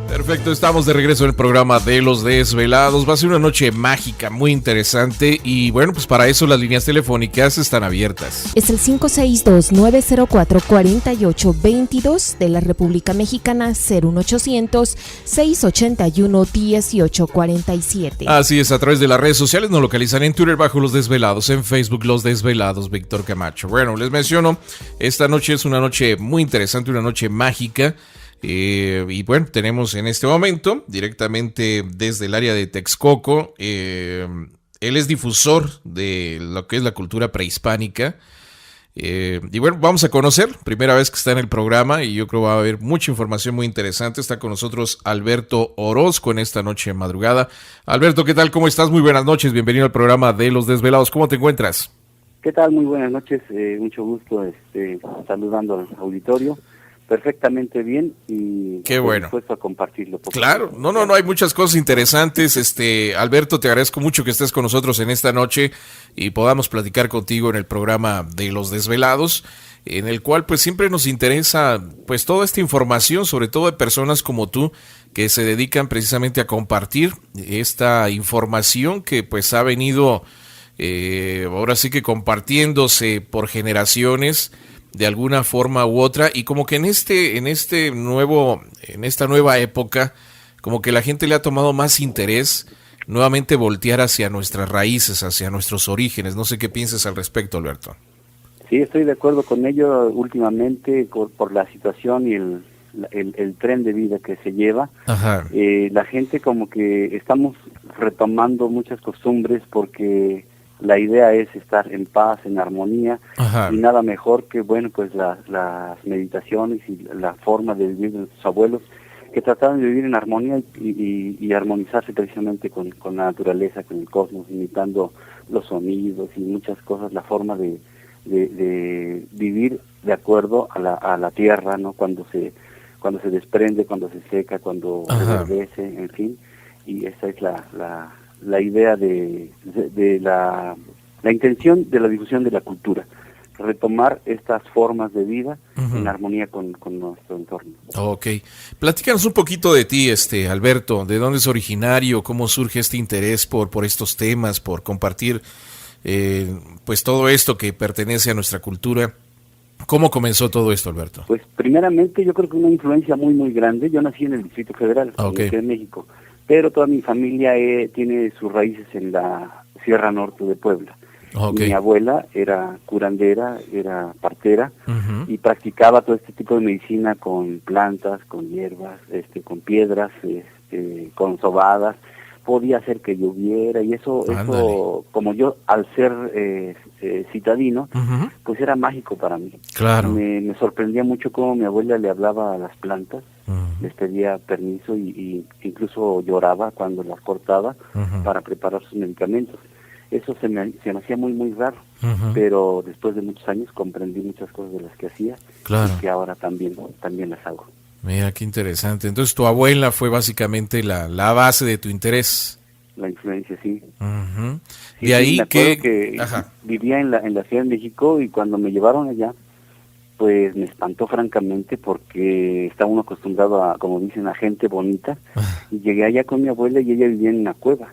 Perfecto, estamos de regreso en el programa de Los Desvelados. Va a ser una noche mágica, muy interesante. Y bueno, pues para eso las líneas telefónicas están abiertas. Es el 562-904-4822 de la República Mexicana, 01800-681-1847. Así es, a través de las redes sociales nos localizan en Twitter bajo Los Desvelados, en Facebook Los Desvelados, Víctor Camacho. Bueno, les menciono, esta noche es una noche muy interesante, una noche mágica. Y bueno, tenemos en este momento, directamente desde el área de Texcoco, él es difusor de lo que es la cultura prehispánica. Y bueno, vamos a conocer, primera vez que está en el programa, y yo creo que va a haber mucha información muy interesante. Está con nosotros Alberto Orozco en esta noche madrugada. Alberto, ¿qué tal? ¿Cómo estás? Muy buenas noches, bienvenido al programa de Los Desvelados. ¿Cómo te encuentras? ¿Qué tal? Muy buenas noches, mucho gusto saludando al auditorio. Perfectamente bien y qué bueno. Dispuesto a compartirlo. Claro, no, hay muchas cosas interesantes. Alberto, te agradezco mucho que estés con nosotros en esta noche y podamos platicar contigo en el programa de Los Desvelados, en el cual pues siempre nos interesa pues toda esta información, sobre todo de personas como tú, que se dedican precisamente a compartir esta información que pues ha venido ahora sí que compartiéndose por generaciones de alguna forma u otra, y como que en esta nueva época, como que la gente le ha tomado más interés nuevamente voltear hacia nuestras raíces, hacia nuestros orígenes. No sé qué piensas al respecto, Alberto. Sí, estoy de acuerdo con ello últimamente por la situación y el tren de vida que se lleva. Ajá. La gente como que estamos retomando muchas costumbres porque la idea es estar en paz, en armonía. Ajá. Y nada mejor que, bueno, pues las meditaciones y la forma de vivir de nuestros abuelos, que trataban de vivir en armonía y armonizarse precisamente con la naturaleza, con el cosmos, imitando los sonidos y muchas cosas, la forma de vivir de acuerdo a la tierra, ¿no? Cuando se desprende, cuando se seca, cuando reverdece, en fin. Y esa es la idea de la intención de la difusión de la cultura, retomar estas formas de vida en armonía con nuestro entorno. Ok, platícanos un poquito de ti, Alberto, ¿de dónde es originario? ¿Cómo surge este interés por estos temas, por compartir pues todo esto que pertenece a nuestra cultura? ¿Cómo comenzó todo esto, Alberto? Pues primeramente yo creo que una influencia muy muy grande. Yo nací en el Distrito Federal, en México, pero toda mi familia tiene sus raíces en la Sierra Norte de Puebla. Okay. Mi abuela era curandera, era partera, y practicaba todo este tipo de medicina con plantas, con hierbas, con piedras, con sobadas. Podía hacer que lloviera, y eso como yo al ser citadino, pues era mágico para mí. Claro. Me sorprendía mucho cómo mi abuela le hablaba a las plantas, les pedía permiso y incluso lloraba cuando las cortaba para preparar sus medicamentos. Eso se me hacía muy muy raro, pero después de muchos años comprendí muchas cosas de las que hacía, y que ahora también las hago. Mira, qué interesante. Entonces tu abuela fue básicamente la base de tu interés. La influencia, sí. Sí, de ahí que vivía en la Ciudad de México, y cuando me llevaron allá, pues me espantó francamente, porque está uno acostumbrado a, como dicen, a gente bonita. Y llegué allá con mi abuela y ella vivía en una cueva.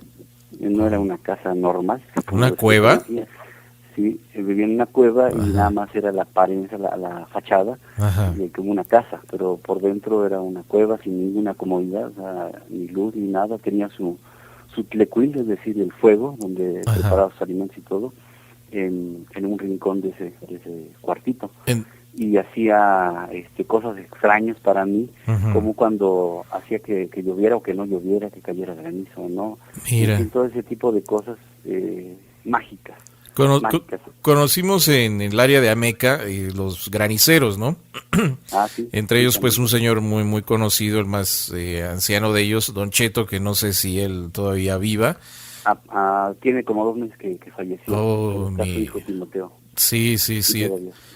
No era una casa normal. ¿Una cueva? Sí, vivía en una cueva. Y nada más era la apariencia, la fachada, como una casa, pero por dentro era una cueva sin ninguna comodidad, o sea, ni luz ni nada. Tenía su tlecuil, es decir, el fuego donde preparaba sus alimentos y todo, en un rincón de ese cuartito. Y hacía cosas extrañas para mí, como cuando hacía que lloviera o que no lloviera, que cayera granizo o no. Mira. Y todo ese tipo de cosas mágicas. Conocimos en el área de Ameca los graniceros, ¿no? Sí. Entre ellos pues un señor muy muy conocido, el más anciano de ellos, Don Cheto, que no sé si él todavía viva. Tiene como 2 meses que falleció. Su hijo Timoteo. Sí.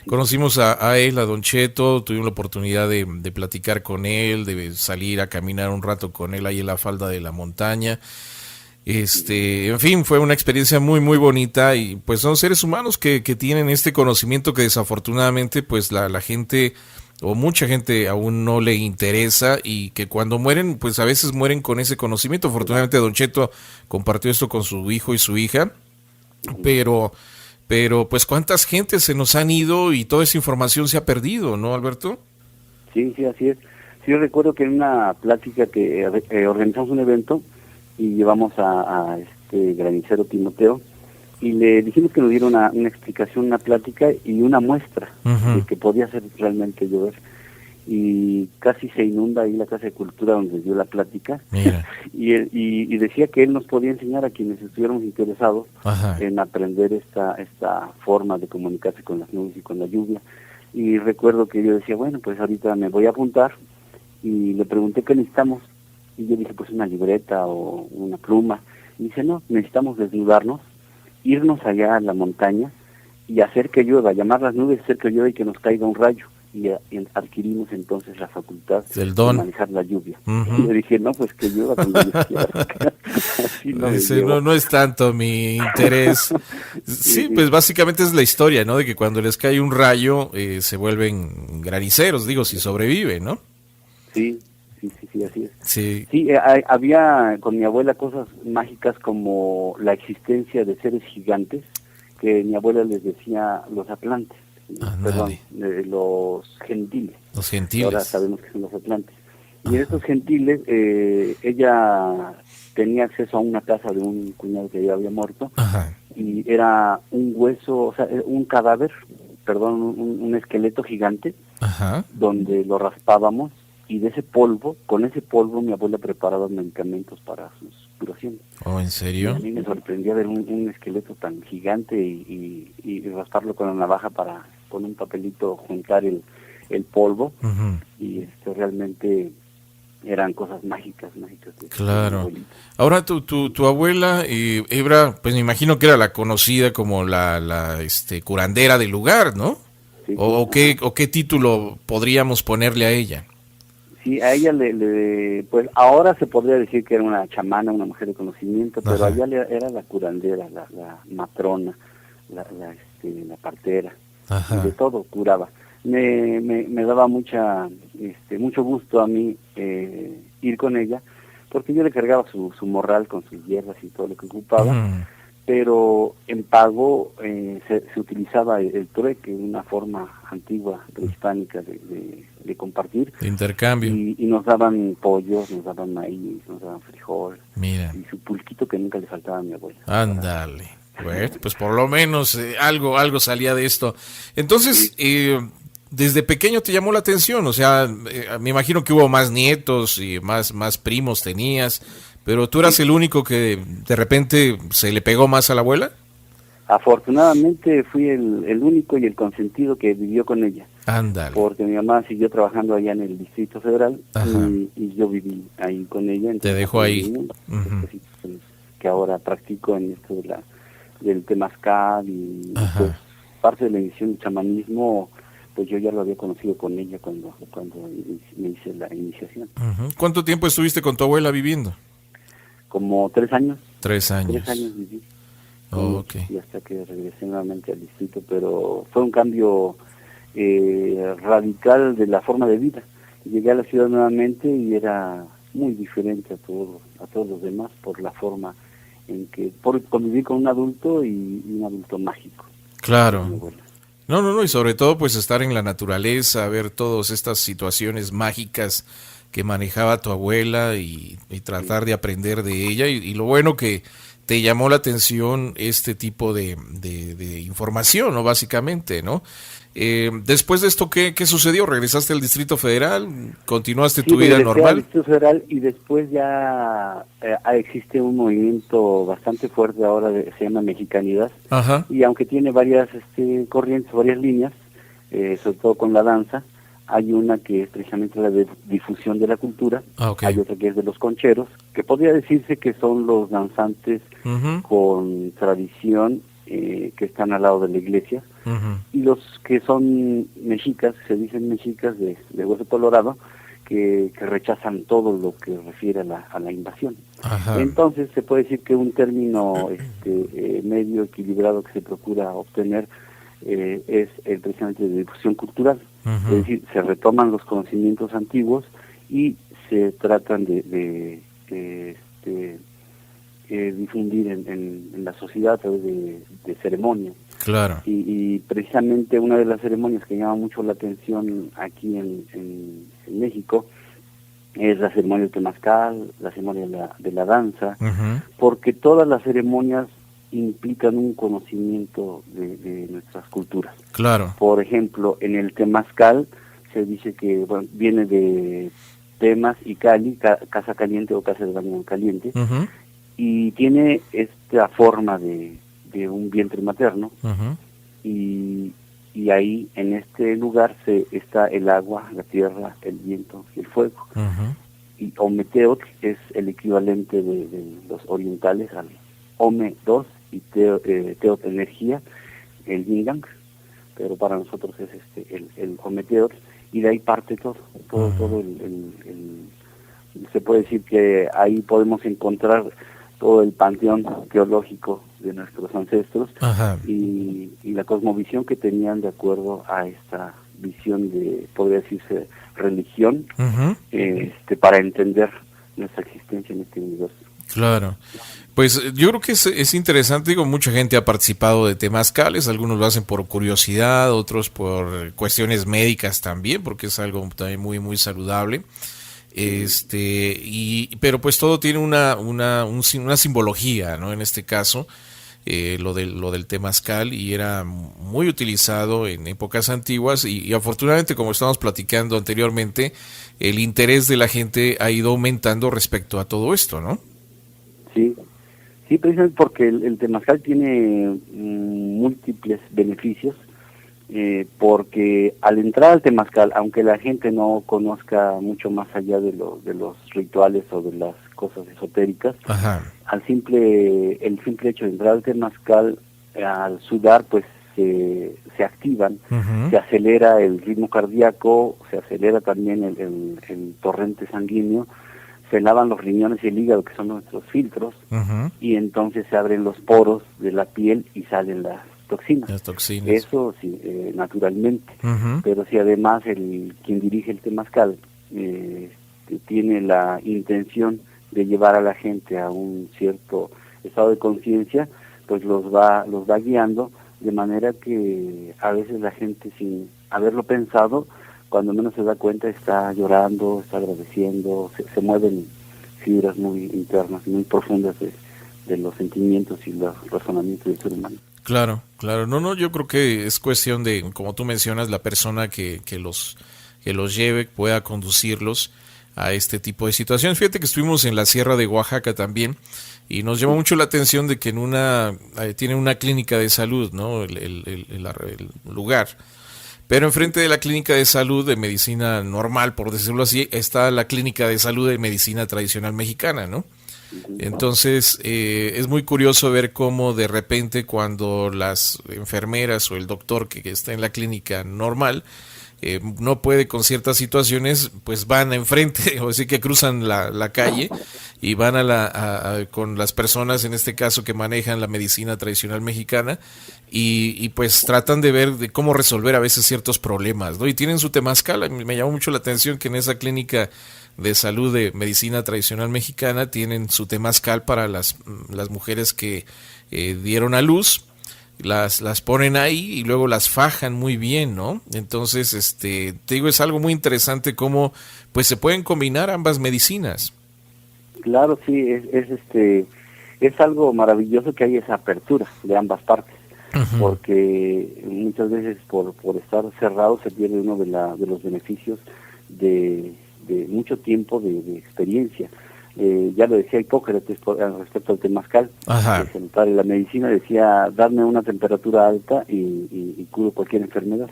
Conocimos a él, a Don Cheto, tuvimos la oportunidad de platicar con él, de salir a caminar un rato con él ahí en la falda de la montaña. En fin, fue una experiencia muy muy bonita y pues son seres humanos que tienen este conocimiento que desafortunadamente pues la gente o mucha gente aún no le interesa y que cuando mueren pues a veces mueren con ese conocimiento. Afortunadamente Don Cheto compartió esto con su hijo y su hija, pero pues cuántas gentes se nos han ido y toda esa información se ha perdido, ¿no, Alberto? Sí, así es. Sí, yo recuerdo que en una plática que organizamos un evento y llevamos a este granicero Timoteo y le dijimos que nos diera una explicación, una plática y una muestra de que podía ser realmente llover. Y casi se inunda ahí la Casa de Cultura donde dio la plática. y decía que él nos podía enseñar a quienes estuviéramos interesados en aprender esta forma de comunicarse con las nubes y con la lluvia. Y recuerdo que yo decía, bueno, pues ahorita me voy a apuntar, y le pregunté qué necesitamos. Y yo dije, pues una libreta o una pluma. Y dice, no, necesitamos desnudarnos, irnos allá a la montaña y hacer que llueva, llamar las nubes, hacer que llueva y que nos caiga un rayo. Y adquirimos entonces la facultad del don de manejar la lluvia. Y le dije, no, pues que llueva cuando yo quiera. Así no es tanto mi interés. Sí, pues básicamente es la historia, ¿no? De que cuando les cae un rayo se vuelven graniceros, digo, si sobreviven, ¿no? Sí, así es. Sí, había con mi abuela cosas mágicas como la existencia de seres gigantes, que mi abuela les decía los atlantes, los gentiles. Los gentiles. Ahora sabemos que son los atlantes. Y en esos gentiles, ella tenía acceso a una casa de un cuñado que ya había muerto, y era un hueso, o sea, un cadáver, un esqueleto gigante, donde lo raspábamos. Y de ese polvo, con ese polvo mi abuela preparaba medicamentos para sus curaciones. ¿Oh, en serio? Y a mí me sorprendía ver un esqueleto tan gigante y rasparlo con la navaja para con un papelito juntar el polvo. Y realmente eran cosas mágicas. Claro. Ahora tu abuela, Ebra, pues me imagino que era la conocida como la curandera del lugar, ¿no? Sí, ¿O qué título podríamos ponerle a ella? Sí, a ella pues ahora se podría decir que era una chamana, una mujer de conocimiento, pero allá era la curandera, la matrona, la partera, de todo curaba. Me daba mucho gusto a mí ir con ella, porque yo le cargaba su morral con sus hierbas y todo lo que ocupaba, pero en pago se utilizaba el trueque, una forma antigua, prehispánica de compartir. De intercambio. Y nos daban pollos, nos daban maíz, nos daban frijol. Mira. Y su pulquito que nunca le faltaba a mi abuela. Ándale. Bueno, pues por lo menos algo salía de esto. Entonces, desde pequeño te llamó la atención, o sea, me imagino que hubo más nietos y más primos tenías, pero tú eras el único que de repente se le pegó más a la abuela. Afortunadamente fui el único y el consentido que vivió con ella. Ándale. Porque mi mamá siguió trabajando allá en el Distrito Federal y yo viví ahí con ella. Te dejó ahí. Que ahora practico en esto del temazcal y pues parte de la iniciación del chamanismo, pues yo ya lo había conocido con ella cuando me hice la iniciación. ¿Cuánto tiempo estuviste con tu abuela viviendo? Como 3 años. 3 años. 3 años viví. Okay. Y hasta que regresé nuevamente al distrito, pero fue un cambio radical de la forma de vida. Llegué a la ciudad nuevamente y era muy diferente a todos los demás por la forma en que conviví con un adulto y un adulto mágico. Claro. No, y sobre todo pues estar en la naturaleza, ver todas estas situaciones mágicas que manejaba tu abuela y tratar de aprender de ella y lo bueno que te llamó la atención este tipo de información, ¿no? Básicamente, ¿no? Después de esto, ¿qué sucedió? ¿Regresaste al Distrito Federal? ¿Continuaste tu vida normal? Al Distrito Federal y después ya existe un movimiento bastante fuerte ahora, se llama Mexicanidad. Y aunque tiene varias corrientes, varias líneas, sobre todo con la danza, hay una que es precisamente la de difusión de la cultura, hay otra que es de los concheros, que podría decirse que son los danzantes con tradición que están al lado de la iglesia, y los que son mexicas, se dicen mexicas de hueso colorado, que rechazan todo lo que refiere a la invasión. Ajá. Entonces se puede decir que un término medio equilibrado que se procura obtener es precisamente de difusión cultural. Es decir, se retoman los conocimientos antiguos y se tratan de difundir en la sociedad a través de ceremonias. Claro. Y precisamente una de las ceremonias que llama mucho la atención aquí en México es la ceremonia del temazcal, la ceremonia de la danza, porque todas las ceremonias implican un conocimiento de nuestras culturas. Claro. Por ejemplo, en el temazcal se dice que viene de temas y cali, casa caliente o casa de baño caliente, y tiene esta forma de un vientre materno, y ahí en este lugar está el agua, la tierra, el viento y el fuego. Y Ometeotl es el equivalente de los orientales al Ome 2 y Teotl energía, el Yin Yang, pero para nosotros es el Ometeotl, y de ahí parte todo se puede decir que ahí podemos encontrar todo el panteón teológico de nuestros ancestros y la cosmovisión que tenían de acuerdo a esta visión de, podría decirse, religión, para entender nuestra existencia en este universo. Claro. Pues yo creo que es interesante, digo, mucha gente ha participado de temazcales, algunos lo hacen por curiosidad, otros por cuestiones médicas también, porque es algo también muy, muy saludable. Pero pues todo tiene una simbología, ¿no? En este caso, lo del temazcal, y era muy utilizado en épocas antiguas y afortunadamente, como estábamos platicando anteriormente, el interés de la gente ha ido aumentando respecto a todo esto, ¿no? Sí, precisamente porque el temazcal tiene múltiples beneficios. Porque al entrar al temazcal, aunque la gente no conozca mucho más allá de los rituales o de las cosas esotéricas, el simple hecho de entrar al temazcal, al sudar, pues se activan, se acelera el ritmo cardíaco, se acelera también el torrente sanguíneo, se lavan los riñones y el hígado, que son nuestros filtros, y entonces se abren los poros de la piel y salen las toxinas. Eso sí, naturalmente, pero si además quien dirige el temazcal tiene la intención de llevar a la gente a un cierto estado de conciencia, pues los va guiando, de manera que a veces la gente, sin haberlo pensado, cuando menos se da cuenta, está llorando, está agradeciendo, se mueven fibras muy internas, muy profundas de los sentimientos y los razonamientos del ser humano. Claro. No, yo creo que es cuestión de, como tú mencionas, la persona que los lleve, pueda conducirlos a este tipo de situaciones. Fíjate que estuvimos en la Sierra de Oaxaca también y nos llamó mucho la atención de que tiene una clínica de salud, ¿no? El lugar. Pero enfrente de la clínica de salud de medicina normal, por decirlo así, está la clínica de salud de medicina tradicional mexicana, ¿no? Entonces es muy curioso ver cómo de repente, cuando las enfermeras o el doctor que está en la clínica normal no puede con ciertas situaciones, pues van enfrente, o así que cruzan la calle y van con las personas, en este caso, que manejan la medicina tradicional mexicana, y pues tratan de ver de cómo resolver a veces ciertos problemas, ¿no? Y tienen su temazcal. Me llamó mucho la atención que en esa clínica de salud de medicina tradicional mexicana tienen su temazcal para las mujeres que dieron a luz. Las ponen ahí y luego las fajan muy bien, ¿no? Entonces, te digo, es algo muy interesante cómo pues se pueden combinar ambas medicinas. Claro, sí, es algo maravilloso que hay esa apertura de ambas partes, porque muchas veces por estar cerrado se pierde uno de los beneficios de mucho tiempo de experiencia. Ya lo decía Hipócrates respecto al temazcal, la medicina decía: darme una temperatura alta y curo cualquier enfermedad.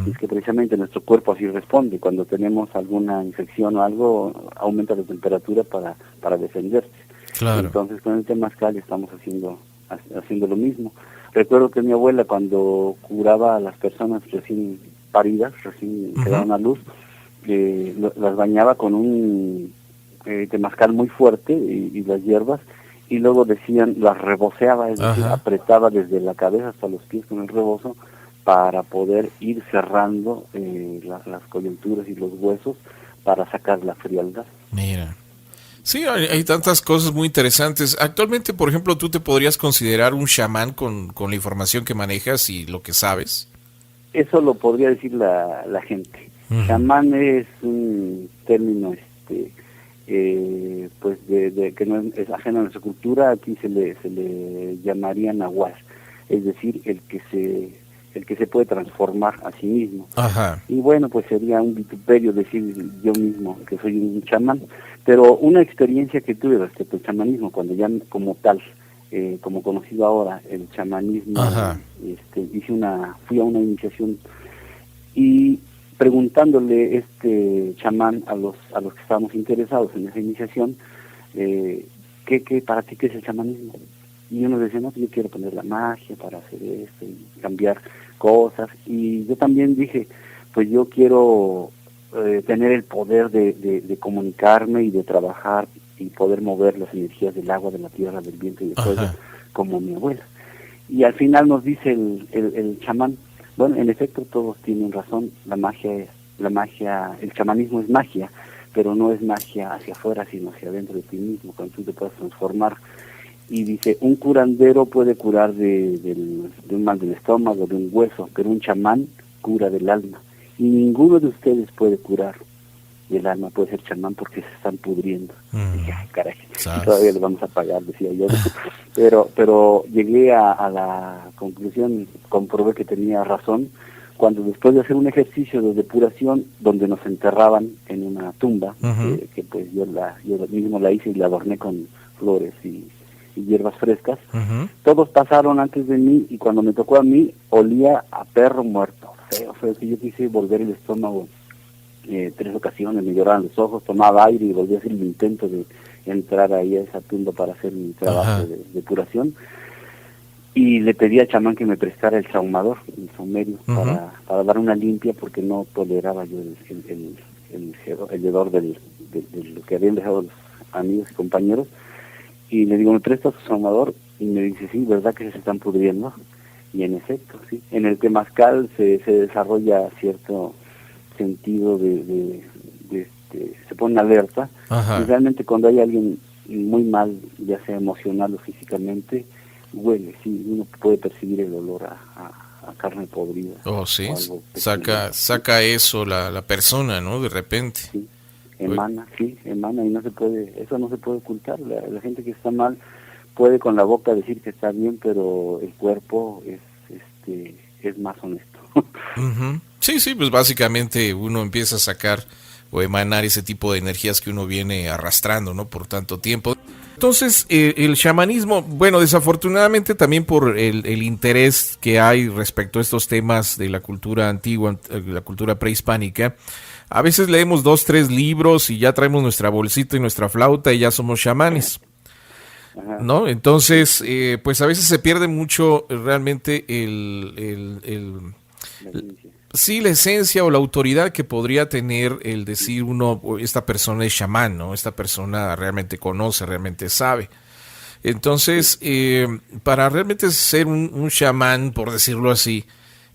Y es que precisamente nuestro cuerpo así responde. Cuando tenemos alguna infección o algo, aumenta la temperatura para defenderse. Claro. Entonces con el temazcal estamos haciendo lo mismo. recuerdo que mi abuela, cuando curaba a las personas recién paridas, recién que daban a luz, las bañaba con un temazcal muy fuerte y las hierbas, y luego las reboceaba, es decir, apretaba desde la cabeza hasta los pies con el rebozo para poder ir cerrando las coyunturas y los huesos para sacar la frialdad. Mira. Sí, hay tantas cosas muy interesantes. Actualmente, por ejemplo, ¿tú te podrías considerar un chamán con la información que manejas y lo que sabes? Eso lo podría decir la gente. Chamán es un término pues que no es ajeno a nuestra cultura. Aquí se le llamaría nahual, es decir, el que se puede transformar a sí mismo. Y bueno, pues sería un vituperio decir yo mismo que soy un chamán, pero una experiencia que tuve respecto al chamanismo, cuando ya como tal, como conocido ahora el chamanismo, fui a una iniciación y preguntándole chamán a los que estábamos interesados en esa iniciación, ¿qué para ti qué es el chamanismo? Y uno decía, no, yo quiero poner la magia para hacer esto y cambiar cosas. Y yo también dije, pues yo quiero tener el poder de comunicarme y de trabajar y poder mover las energías del agua, de la tierra, del viento y del fuego, como mi abuela. Y al final nos dice el chamán, bueno, en efecto todos tienen razón, el chamanismo es magia, pero no es magia hacia afuera, sino hacia adentro de ti mismo, cuando tú te puedes transformar. Y dice, un curandero puede curar de un mal del estómago, de un hueso, pero un chamán cura del alma. Y ninguno de ustedes puede curar del alma, puede ser chamán porque se están pudriendo. Y dije, ay, caray, todavía les vamos a pagar, decía yo. pero llegué a la conclusión, comprobé que tenía razón, cuando después de hacer un ejercicio de depuración, donde nos enterraban en una tumba, que pues yo mismo la hice y la adorné con flores y hierbas frescas, todos pasaron antes de mí y cuando me tocó a mí olía a perro muerto, feo, que yo quise volver el estómago 3 ocasiones, me lloraban los ojos, tomaba aire y volví a hacer el intento de entrar ahí a esa tumba para hacer mi trabajo de depuración, y le pedí al chamán que me prestara el saumador, el saumerio, para dar una limpia porque no toleraba yo el hedor de lo que habían dejado los amigos y compañeros. Y le digo, ¿me prestas su saumador? Y me dice, sí, ¿verdad que se están pudriendo? Y en efecto, sí. En el temazcal se desarrolla cierto sentido se pone alerta. Y realmente cuando hay alguien muy mal, ya sea emocional o físicamente, huele, sí, uno puede percibir el olor a carne podrida. Oh, sí, saca eso la persona, ¿no? De repente. Sí. Emana y eso no se puede ocultar. La gente que está mal puede con la boca decir que está bien, pero el cuerpo es más honesto. Sí, pues básicamente uno empieza a sacar o emanar ese tipo de energías que uno viene arrastrando, ¿no? Por tanto tiempo. Entonces, el chamanismo, bueno, desafortunadamente también por el interés que hay respecto a estos temas de la cultura antigua, la cultura prehispánica, a veces leemos 2, 3 libros y ya traemos nuestra bolsita y nuestra flauta y ya somos chamanes, ¿no? Entonces, pues a veces se pierde mucho realmente la esencia o la autoridad que podría tener el decir uno, esta persona es chamán, ¿no? Esta persona realmente conoce, realmente sabe. Entonces, para realmente ser un chamán, por decirlo así,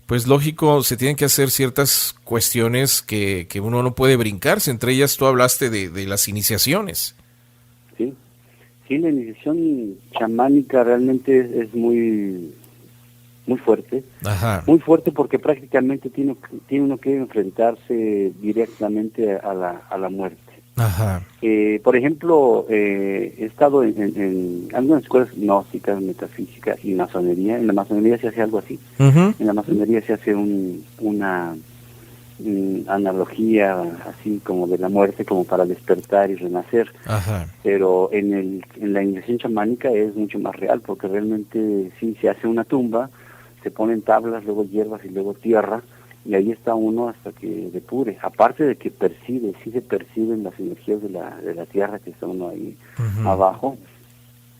pues lógico, se tienen que hacer ciertas cuestiones que uno no puede brincarse. Entre ellas tú hablaste de las iniciaciones. Sí, la iniciación chamánica realmente es muy fuerte. Muy fuerte porque prácticamente tiene uno que enfrentarse directamente a la muerte. Por ejemplo, he estado en algunas escuelas gnósticas, metafísicas y masonería. En la masonería se hace algo así. En la masonería se hace una analogía así como de la muerte, como para despertar y renacer. Pero en la iniciación chamánica es mucho más real, porque realmente sí se hace una tumba, se ponen tablas, luego hierbas y luego tierra, y ahí está uno hasta que depure. Aparte de que sí se perciben las energías de la tierra que está uno ahí abajo,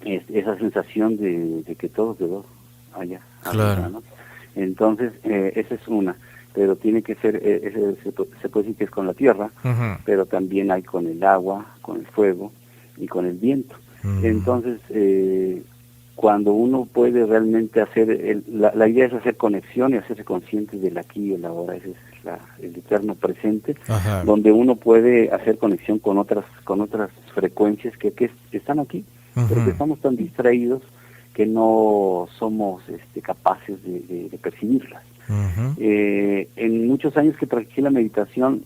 esa sensación de que todo quedó allá. Claro. Arriba, ¿no? Entonces, esa es una, pero tiene que ser, se puede decir que es con la tierra, pero también hay con el agua, con el fuego y con el viento. Entonces, cuando uno puede realmente hacer, la idea es hacer conexión y hacerse consciente del aquí y el ahora, ese es el eterno presente, donde uno puede hacer conexión con otras frecuencias que están aquí, pero que estamos tan distraídos que no somos capaces de percibirlas. En muchos años que practiqué la meditación,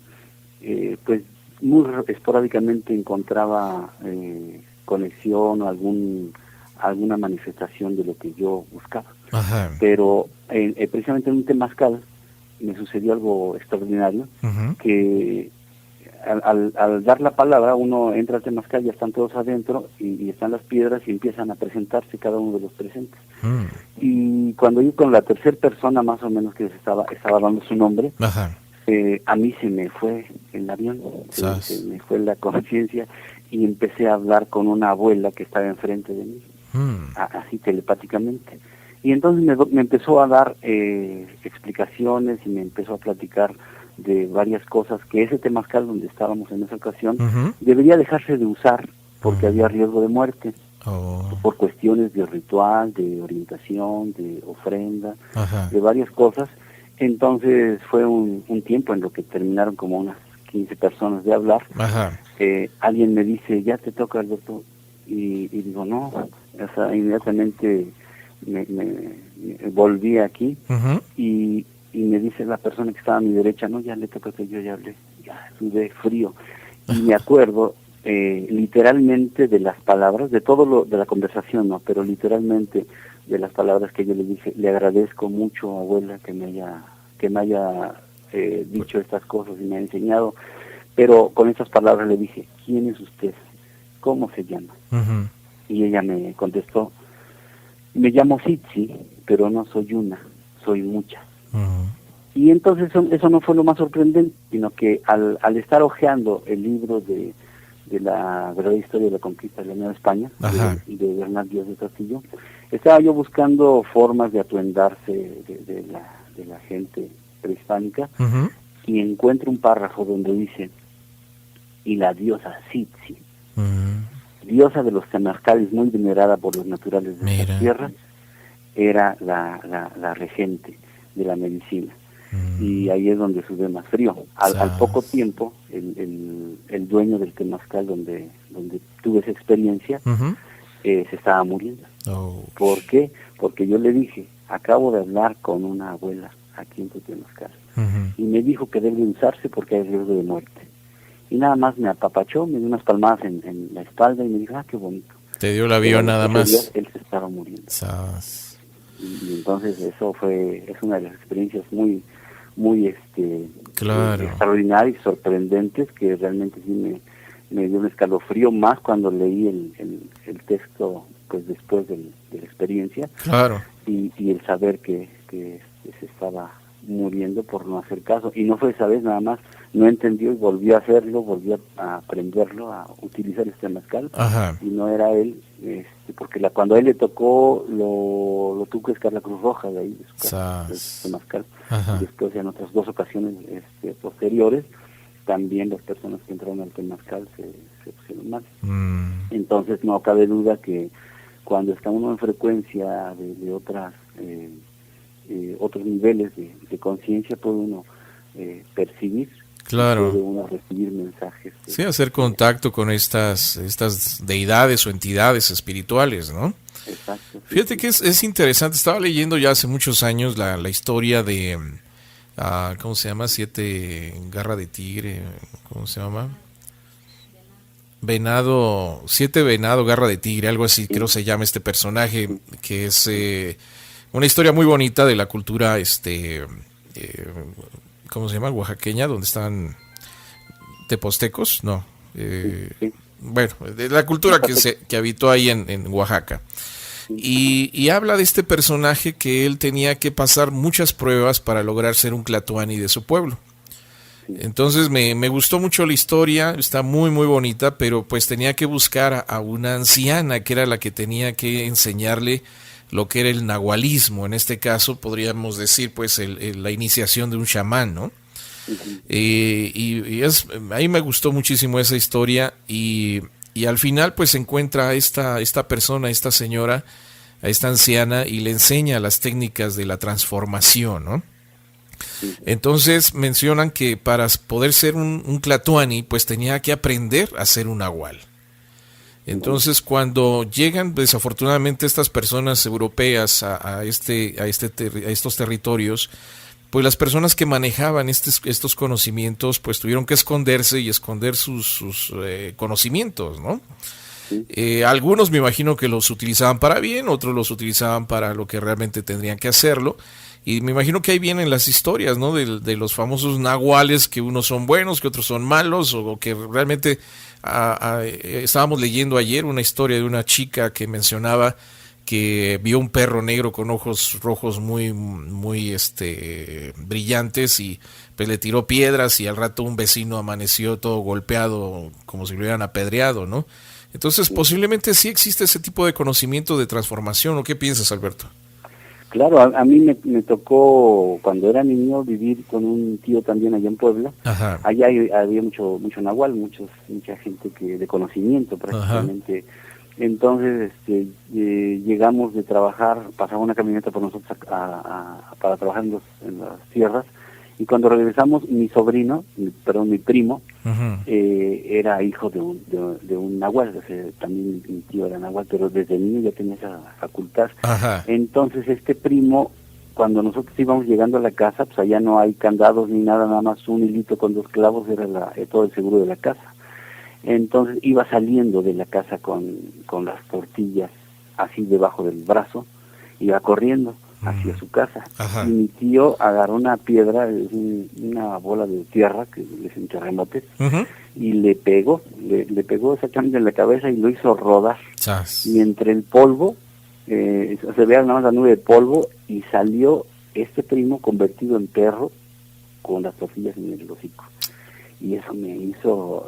pues muy esporádicamente encontraba conexión o alguna manifestación de lo que yo buscaba. Pero precisamente en un temazcal me sucedió algo extraordinario, que al dar la palabra uno entra al temazcal, ya están todos adentro y están las piedras y empiezan a presentarse cada uno de los presentes. Y cuando yo con la tercera persona más o menos que estaba dando su nombre, a mí se me fue el avión, se me fue la conciencia y empecé a hablar con una abuela que estaba enfrente de mí, así telepáticamente. Y entonces me empezó a dar explicaciones y me empezó a platicar de varias cosas, que ese temazcal donde estábamos en esa ocasión debería dejarse de usar porque había riesgo de muerte, por cuestiones de ritual, de orientación, de ofrenda, de varias cosas. Entonces fue un tiempo en lo que terminaron como unas 15 personas de hablar. Alguien me dice, ya te toca, Alberto, y digo, no, o sea, inmediatamente me volví aquí y me dice la persona que estaba a mi derecha, no, ya le toca que yo ya hablé, ya sudé frío. Y me acuerdo literalmente de las palabras, de todo de la conversación, no, pero literalmente de las palabras que yo le dije, le agradezco mucho, abuela, que me haya dicho estas cosas y me ha enseñado, pero con estas palabras le dije, ¿quién es usted? ¿Cómo se llama? Y ella me contestó, me llamo Sitsi, pero no soy una, soy muchas. Y entonces eso no fue lo más sorprendente, sino que al estar hojeando el libro de la verdadera historia de la conquista de la Nueva España, de Bernal Díaz de Castillo, estaba yo buscando formas de atuendarse de la gente prehispánica, y encuentro un párrafo donde dice, y la diosa Sitsi, diosa de los temazcales, muy venerada por los naturales de esta tierra, era la regente de la medicina. Y ahí es donde sube más frío. Al poco tiempo, el dueño del temazcal donde tuve esa experiencia, se estaba muriendo. ¿Por qué? Porque yo le dije, acabo de hablar con una abuela aquí en tu temazcal, y me dijo que debe usarse porque hay riesgo de muerte. Y nada más me apapachó, me dio unas palmadas en la espalda y me dijo, qué bonito. Te dio la vio nada más. Días, él se estaba muriendo. Y entonces es una de las experiencias muy extraordinarias y sorprendentes, que realmente sí me dio un escalofrío, más cuando leí el texto pues después de la experiencia, y el saber que se estaba muriendo por no hacer caso. Y no fue esa vez nada más, no entendió y volvió a hacerlo, volvió a aprenderlo, a utilizar este temazcal, y no era él, porque cuando a él le tocó, lo tuvo que buscar la Cruz Roja de ahí, de su casa, de su temazcal. Y después en otras 2 ocasiones posteriores, también las personas que entraron al temazcal se pusieron mal. Entonces no cabe duda que cuando está uno en frecuencia de otros niveles de conciencia, puede uno percibir, puede uno recibir mensajes. Sí, hacer contacto con estas deidades o entidades espirituales, ¿no? Exacto. Fíjate que es interesante. Estaba leyendo ya hace muchos años la historia de, ¿cómo se llama? 7 garra de tigre, ¿cómo se llama? 7 venado, garra de tigre, algo así, creo se llama este personaje, que es una historia muy bonita de la cultura, ¿cómo se llama? Oaxaqueña, donde están tepostecos, no. Bueno, de la cultura que habitó ahí en Oaxaca. Y habla de este personaje que él tenía que pasar muchas pruebas para lograr ser un tlatoani de su pueblo. Entonces me gustó mucho la historia, está muy muy bonita, pero pues tenía que buscar a una anciana que era la que tenía que enseñarle lo que era el nahualismo. En este caso podríamos decir pues la iniciación de un chamán, ¿no? Ahí me gustó muchísimo esa historia y al final pues se encuentra esta persona, esta señora, a esta anciana, y le enseña las técnicas de la transformación, ¿no? Entonces mencionan que para poder ser un tlatoani pues tenía que aprender a ser un nahual. Entonces cuando llegan desafortunadamente estas personas europeas a estos territorios, pues las personas que manejaban estos conocimientos pues tuvieron que esconderse y esconder sus conocimientos, ¿no? Algunos me imagino que los utilizaban para bien, otros los utilizaban para lo que realmente tendrían que hacerlo. Y me imagino que ahí vienen las historias, ¿no? De los famosos nahuales, que unos son buenos, que otros son malos, o que realmente estábamos leyendo ayer una historia de una chica que mencionaba que vio un perro negro con ojos rojos muy brillantes y pues le tiró piedras, y al rato un vecino amaneció todo golpeado como si lo hubieran apedreado, ¿no? Entonces posiblemente sí existe ese tipo de conocimiento de transformación. ¿O qué piensas, Alberto? Claro, a mí me tocó cuando era niño vivir con un tío también allá en Puebla. Ajá. Allá había mucho nahual, mucha gente de conocimiento prácticamente. Ajá. Entonces llegamos de trabajar, pasaba una camioneta por nosotros para trabajar en las tierras, y cuando regresamos mi primo, uh-huh, era hijo de un nahual. O sea, también mi tío era nahual, pero desde niño ya tenía esa facultad. Ajá. Entonces este primo, cuando nosotros íbamos llegando a la casa, pues allá no hay candados ni nada, nada más un hilito con 2 clavos era todo el seguro de la casa. Entonces iba saliendo de la casa con las tortillas así debajo del brazo, iba corriendo hacia su casa. Ajá. Y mi tío agarró una piedra, una bola de tierra, que es un terremote, uh-huh, y le pegó exactamente en la cabeza y lo hizo rodar. Chas. Y entre el polvo, se veía nada más la nube de polvo, y salió este primo convertido en perro con las tortillas en el hocico. Y eso me hizo,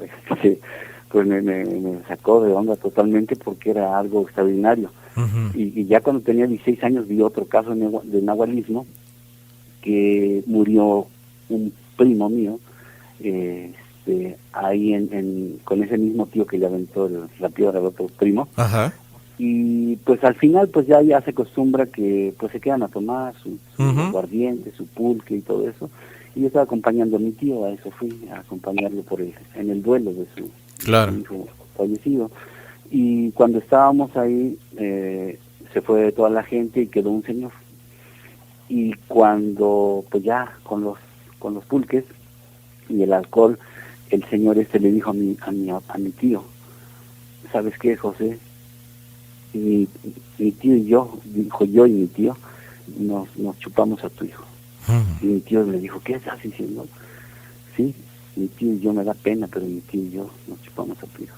pues me sacó de onda totalmente, porque era algo extraordinario. Uh-huh. Y ya cuando tenía 16 años vi otro caso de nahualismo, que murió un primo mío, ahí con ese mismo tío que le aventó la piedra al otro primo. Uh-huh. Y pues al final pues ya se acostumbra que pues se quedan a tomar su uh-huh, aguardiente, su pulque y todo eso. Y yo estaba acompañando a mi tío, a eso fui, a acompañarlo en el duelo de su hijo fallecido. Y cuando estábamos ahí, se fue toda la gente y quedó un señor. Y cuando, pues ya, con los pulques y el alcohol, el señor le dijo a mi tío: ¿sabes qué, José? Mi tío y yo, dijo yo y mi tío, nos chupamos a tu hijo. Y mi tío le dijo: ¿qué estás diciendo? Sí, mi tío y yo, me da pena, pero mi tío y yo nos chupamos a tu hijo.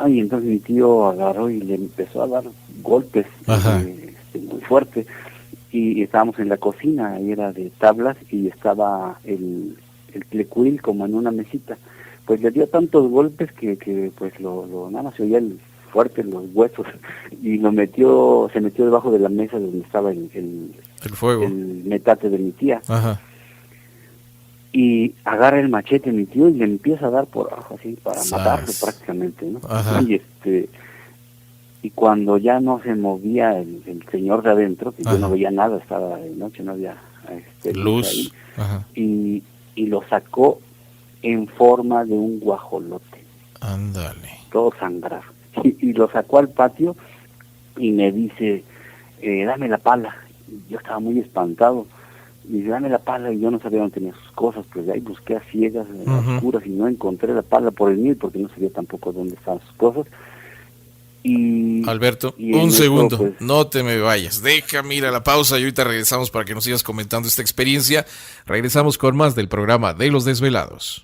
Y entonces mi tío agarró y le empezó a dar golpes muy fuerte. Y estábamos en la cocina, y era de tablas, y estaba el tlecuil como en una mesita. Pues le dio tantos golpes que pues nada más se oía fuerte los huesos, y se metió debajo de la mesa donde estaba el fuego, el metate de mi tía. Ajá. Y agarra el machete mi tío y le empieza a dar por abajo así para matarlo prácticamente, ¿no? Ajá. Y cuando ya no se movía el señor de adentro, que yo no veía nada, estaba de noche, no había luz ahí. Ajá. Y lo sacó en forma de un guajolote. Ándale. Todo sangrado. Y lo sacó al patio y me dice: dame la pala. Y yo estaba muy espantado. Y dice: dame la pala. Y yo no sabía dónde tenía sus cosas, pues ahí busqué a ciegas, uh-huh, oscuras, y no encontré la pala por el mío, porque no sabía tampoco dónde estaban sus cosas. Alberto, un segundo, pues, no te me vayas, déjame ir a la pausa y ahorita regresamos para que nos sigas comentando esta experiencia. Regresamos con más del programa de Los Desvelados.